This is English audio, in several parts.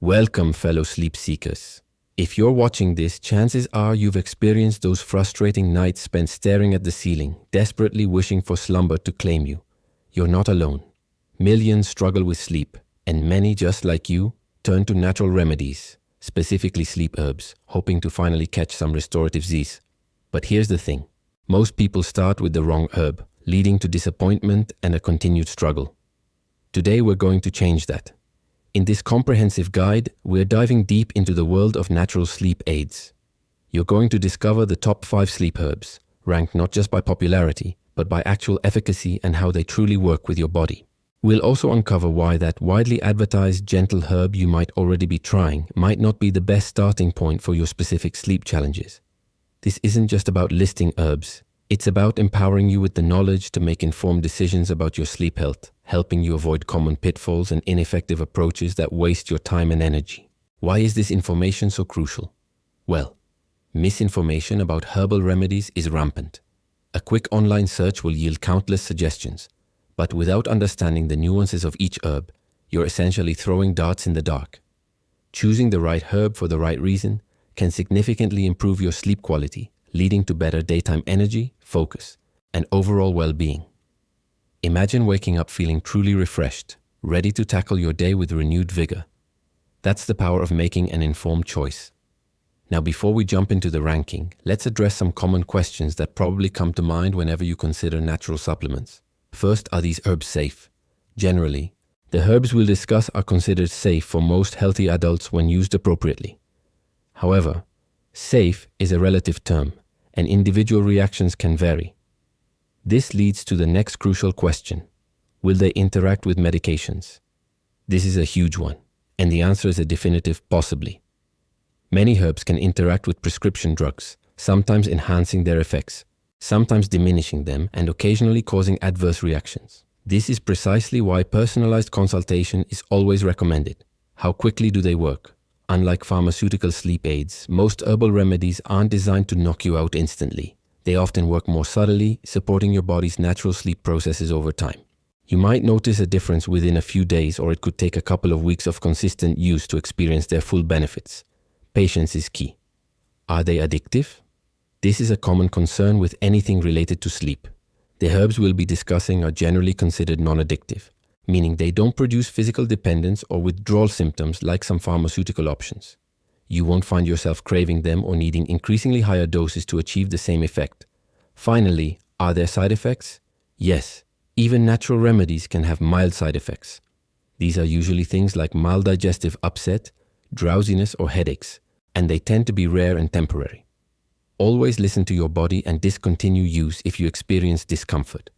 Welcome, fellow sleep seekers. If you're watching this, chances are you've experienced those frustrating nights spent staring at the ceiling, desperately wishing for slumber to claim you. You're not alone. Millions struggle with sleep, and many, just like you, turn to natural remedies, specifically sleep herbs, hoping to finally catch some restorative Z's. But here's the thing. Most people start with the wrong herb, leading to disappointment and a continued struggle. Today we're going to change that. In this comprehensive guide, we're diving deep into the world of natural sleep aids. You're going to discover the top 5 sleep herbs, ranked not just by popularity, but by actual efficacy and how they truly work with your body. We'll also uncover why that widely advertised gentle herb you might already be trying might not be the best starting point for your specific sleep challenges. This isn't just about listing herbs. It's about empowering you with the knowledge to make informed decisions about your sleep health, helping you avoid common pitfalls and ineffective approaches that waste your time and energy. Why is this information so crucial? Well, misinformation about herbal remedies is rampant. A quick online search will yield countless suggestions, but without understanding the nuances of each herb, you're essentially throwing darts in the dark. Choosing the right herb for the right reason can significantly improve your sleep quality, leading to better daytime energy, focus, and overall well-being. Imagine waking up feeling truly refreshed, ready to tackle your day with renewed vigor. That's the power of making an informed choice. Now, before we jump into the ranking, let's address some common questions that probably come to mind whenever you consider natural supplements. First, are these herbs safe? Generally, the herbs we'll discuss are considered safe for most healthy adults when used appropriately. However, safe is a relative term, and individual reactions can vary. This leads to the next crucial question. Will they interact with medications? This is a huge one, and the answer is a definitive possibly. Many herbs can interact with prescription drugs, sometimes enhancing their effects, sometimes diminishing them, and occasionally causing adverse reactions. This is precisely why personalized consultation is always recommended. How quickly do they work? Unlike pharmaceutical sleep aids, most herbal remedies aren't designed to knock you out instantly. They often work more subtly, supporting your body's natural sleep processes over time. You might notice a difference within a few days, or it could take a couple of weeks of consistent use to experience their full benefits. Patience is key. Are they addictive? This is a common concern with anything related to sleep. The herbs we'll be discussing are generally considered non-addictive, meaning they don't produce physical dependence or withdrawal symptoms like some pharmaceutical options. You won't find yourself craving them or needing increasingly higher doses to achieve the same effect. Finally, are there side effects? Yes, even natural remedies can have mild side effects. These are usually things like mild digestive upset, drowsiness, or headaches, and they tend to be rare and temporary. Always listen to your body and discontinue use if you experience discomfort.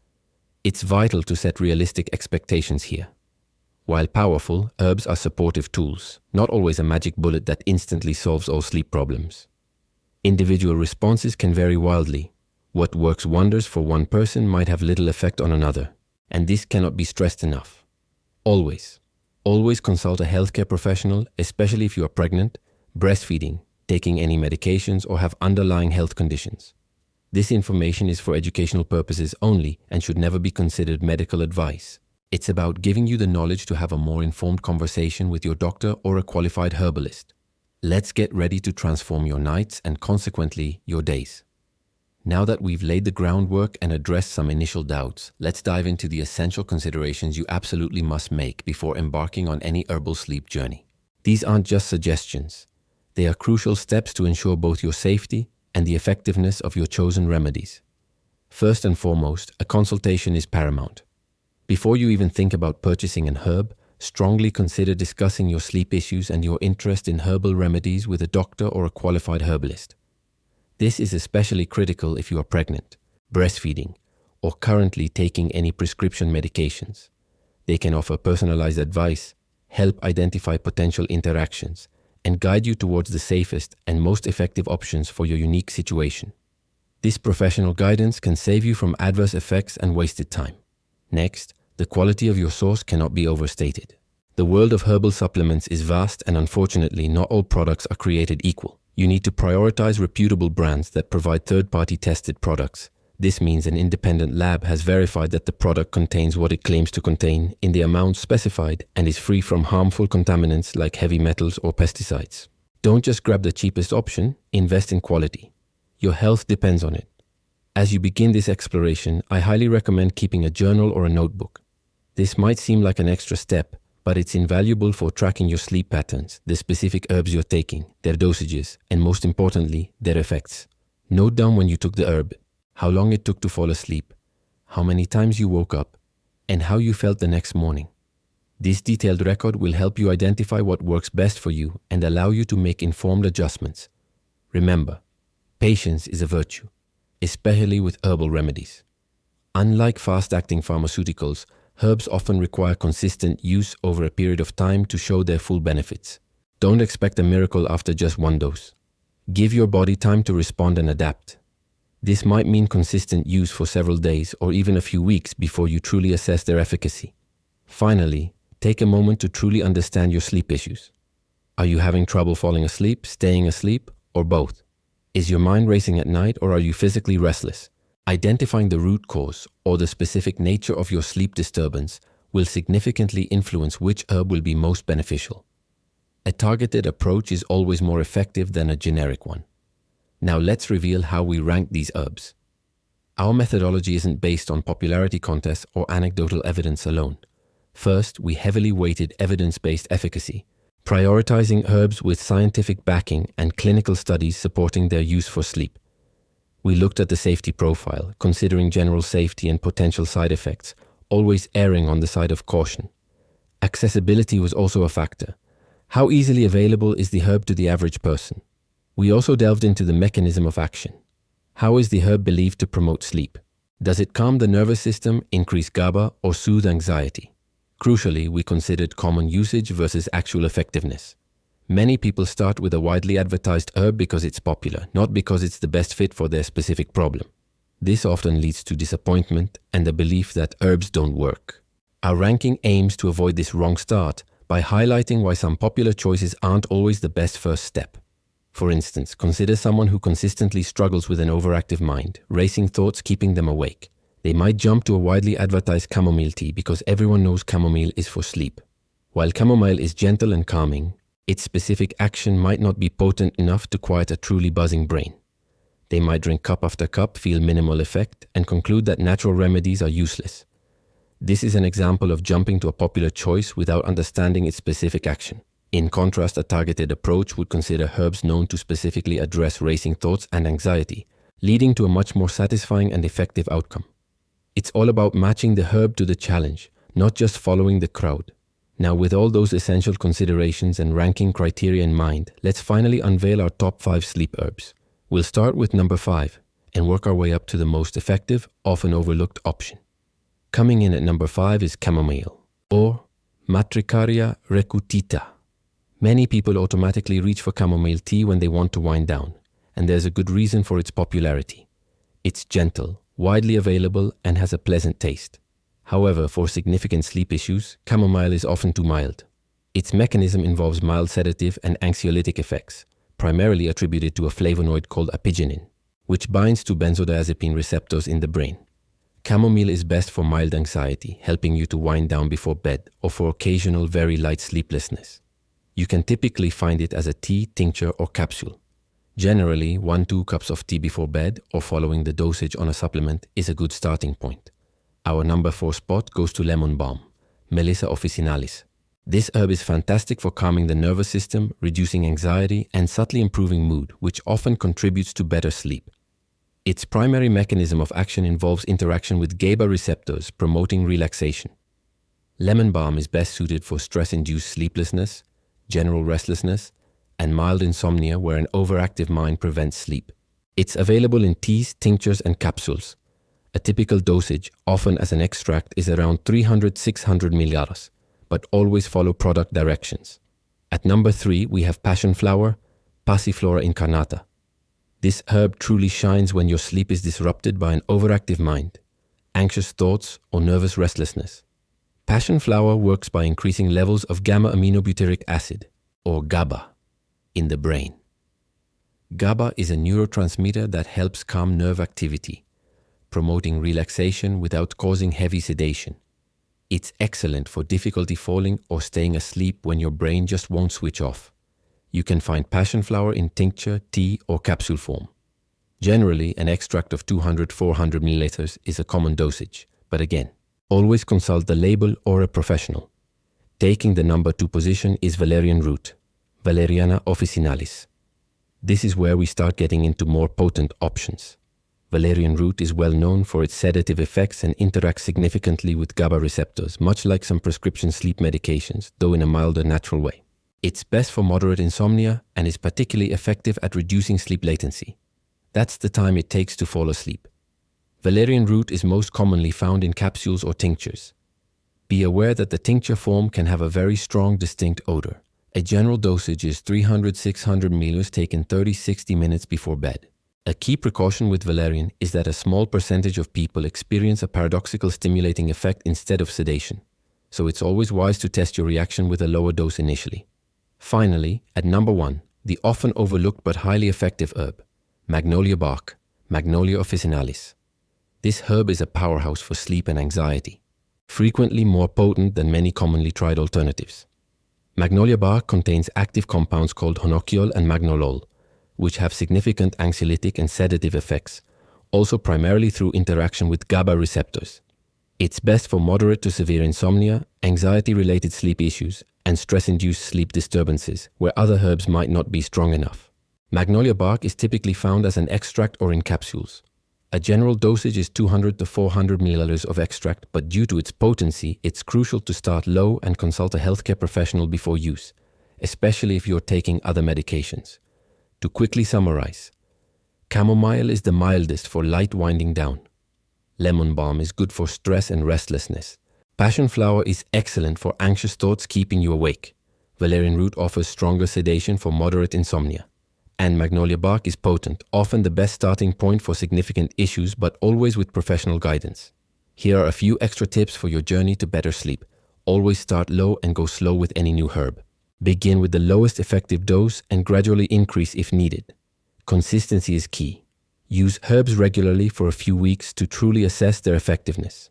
It's vital to set realistic expectations here. While powerful, herbs are supportive tools, not always a magic bullet that instantly solves all sleep problems. Individual responses can vary wildly. What works wonders for one person might have little effect on another, and this cannot be stressed enough. Always consult a healthcare professional, especially if you are pregnant, breastfeeding, taking any medications, or have underlying health conditions. This information is for educational purposes only and should never be considered medical advice. It's about giving you the knowledge to have a more informed conversation with your doctor or a qualified herbalist. Let's get ready to transform your nights and consequently your days. Now that we've laid the groundwork and addressed some initial doubts, let's dive into the essential considerations you absolutely must make before embarking on any herbal sleep journey. These aren't just suggestions. They are crucial steps to ensure both your safety and the effectiveness of your chosen remedies. First and foremost, a consultation is paramount. Before you even think about purchasing an herb, strongly consider discussing your sleep issues and your interest in herbal remedies with a doctor or a qualified herbalist. This is especially critical if you are pregnant, breastfeeding, or currently taking any prescription medications. They can offer personalized advice, help identify potential interactions, and guide you towards the safest and most effective options for your unique situation. This professional guidance can save you from adverse effects and wasted time. Next, the quality of your source cannot be overstated. The world of herbal supplements is vast, and unfortunately not all products are created equal. You need to prioritize reputable brands that provide third-party tested products, This means an independent lab has verified that the product contains what it claims to contain in the amount specified and is free from harmful contaminants like heavy metals or pesticides. Don't just grab the cheapest option, invest in quality. Your health depends on it. As you begin this exploration, I highly recommend keeping a journal or a notebook. This might seem like an extra step, but it's invaluable for tracking your sleep patterns, the specific herbs you're taking, their dosages, and most importantly, their effects. Note down when you took the herb, how long it took to fall asleep, how many times you woke up, and how you felt the next morning. This detailed record will help you identify what works best for you and allow you to make informed adjustments. Remember, patience is a virtue, especially with herbal remedies. Unlike fast-acting pharmaceuticals, herbs often require consistent use over a period of time to show their full benefits. Don't expect a miracle after just one dose. Give your body time to respond and adapt. This might mean consistent use for several days or even a few weeks before you truly assess their efficacy. Finally, take a moment to truly understand your sleep issues. Are you having trouble falling asleep, staying asleep, or both? Is your mind racing at night or are you physically restless? Identifying the root cause or the specific nature of your sleep disturbance will significantly influence which herb will be most beneficial. A targeted approach is always more effective than a generic one. Now let's reveal how we rank these herbs. Our methodology isn't based on popularity contests or anecdotal evidence alone. First, we heavily weighted evidence-based efficacy, prioritizing herbs with scientific backing and clinical studies supporting their use for sleep. We looked at the safety profile, considering general safety and potential side effects, always erring on the side of caution. Accessibility was also a factor. How easily available is the herb to the average person? We also delved into the mechanism of action. How is the herb believed to promote sleep? Does it calm the nervous system, increase GABA, or soothe anxiety? Crucially, we considered common usage versus actual effectiveness. Many people start with a widely advertised herb because it's popular, not because it's the best fit for their specific problem. This often leads to disappointment and the belief that herbs don't work. Our ranking aims to avoid this wrong start by highlighting why some popular choices aren't always the best first step. For instance, consider someone who consistently struggles with an overactive mind, racing thoughts keeping them awake. They might jump to a widely advertised chamomile tea because everyone knows chamomile is for sleep. While chamomile is gentle and calming, its specific action might not be potent enough to quiet a truly buzzing brain. They might drink cup after cup, feel minimal effect, and conclude that natural remedies are useless. This is an example of jumping to a popular choice without understanding its specific action. In contrast, a targeted approach would consider herbs known to specifically address racing thoughts and anxiety, leading to a much more satisfying and effective outcome. It's all about matching the herb to the challenge, not just following the crowd. Now, with all those essential considerations and ranking criteria in mind, let's finally unveil our top 5 sleep herbs. We'll start with number 5 and work our way up to the most effective, often overlooked option. Coming in at number 5 is chamomile, or Matricaria recutita. Many people automatically reach for chamomile tea when they want to wind down, and there's a good reason for its popularity. It's gentle, widely available, and has a pleasant taste. However, for significant sleep issues, chamomile is often too mild. Its mechanism involves mild sedative and anxiolytic effects, primarily attributed to a flavonoid called apigenin, which binds to benzodiazepine receptors in the brain. Chamomile is best for mild anxiety, helping you to wind down before bed, or for occasional very light sleeplessness. You can typically find it as a tea, tincture, or capsule. Generally, 1-2 cups of tea before bed or following the dosage on a supplement is a good starting point. Our number 4 spot goes to lemon balm, Melissa officinalis. This herb is fantastic for calming the nervous system, reducing anxiety, and subtly improving mood, which often contributes to better sleep. Its primary mechanism of action involves interaction with GABA receptors, promoting relaxation. Lemon balm is best suited for stress-induced sleeplessness, general restlessness, and mild insomnia where an overactive mind prevents sleep. It's available in teas, tinctures, and capsules. A typical dosage, often as an extract, is around 300-600 ml, but always follow product directions. At number 3, we have passion flower, Passiflora incarnata. This herb truly shines when your sleep is disrupted by an overactive mind, anxious thoughts, or nervous restlessness. Passion flower works by increasing levels of gamma-aminobutyric acid, or GABA, in the brain. GABA is a neurotransmitter that helps calm nerve activity, promoting relaxation without causing heavy sedation. It's excellent for difficulty falling or staying asleep when your brain just won't switch off. You can find passion flower in tincture, tea, or capsule form. Generally, an extract of 200-400 milliliters is a common dosage, but again, always consult the label or a professional. Taking the number 2 position is valerian root, Valeriana officinalis. This is where we start getting into more potent options. Valerian root is well known for its sedative effects and interacts significantly with GABA receptors, much like some prescription sleep medications, though in a milder, natural way. It's best for moderate insomnia and is particularly effective at reducing sleep latency. That's the time it takes to fall asleep. Valerian root is most commonly found in capsules or tinctures. Be aware that the tincture form can have a very strong, distinct odor. A general dosage is 300-600 ml taken 30-60 minutes before bed. A key precaution with valerian is that a small percentage of people experience a paradoxical stimulating effect instead of sedation, so it's always wise to test your reaction with a lower dose initially. Finally, at number 1, the often overlooked but highly effective herb, magnolia bark, Magnolia officinalis. This herb is a powerhouse for sleep and anxiety, frequently more potent than many commonly tried alternatives. Magnolia bark contains active compounds called honokiol and magnolol, which have significant anxiolytic and sedative effects, also primarily through interaction with GABA receptors. It's best for moderate to severe insomnia, anxiety-related sleep issues, and stress-induced sleep disturbances, where other herbs might not be strong enough. Magnolia bark is typically found as an extract or in capsules. A general dosage is 200-400 ml of extract, but due to its potency, it's crucial to start low and consult a healthcare professional before use, especially if you're taking other medications. To quickly summarize, chamomile is the mildest for light winding down. Lemon balm is good for stress and restlessness. Passion flower is excellent for anxious thoughts keeping you awake. Valerian root offers stronger sedation for moderate insomnia. And magnolia bark is potent, often the best starting point for significant issues, but always with professional guidance. Here are a few extra tips for your journey to better sleep. Always start low and go slow with any new herb. Begin with the lowest effective dose and gradually increase if needed. Consistency is key. Use herbs regularly for a few weeks to truly assess their effectiveness.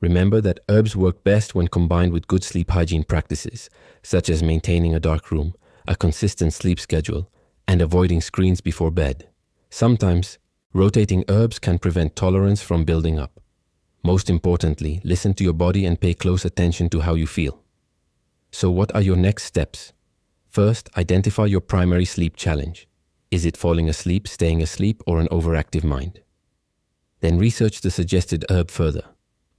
Remember that herbs work best when combined with good sleep hygiene practices, such as maintaining a dark room, a consistent sleep schedule, and avoiding screens before bed. Sometimes, rotating herbs can prevent tolerance from building up. Most importantly, listen to your body and pay close attention to how you feel. So what are your next steps? First, identify your primary sleep challenge. Is it falling asleep, staying asleep, or an overactive mind? Then research the suggested herb further.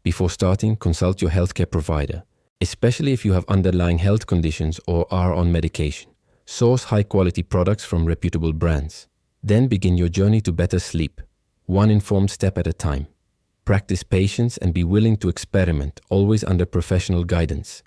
Before starting, consult your healthcare provider, especially if you have underlying health conditions or are on medication. Source high-quality products from reputable brands. Then begin your journey to better sleep, one informed step at a time. Practice patience and be willing to experiment, always under professional guidance.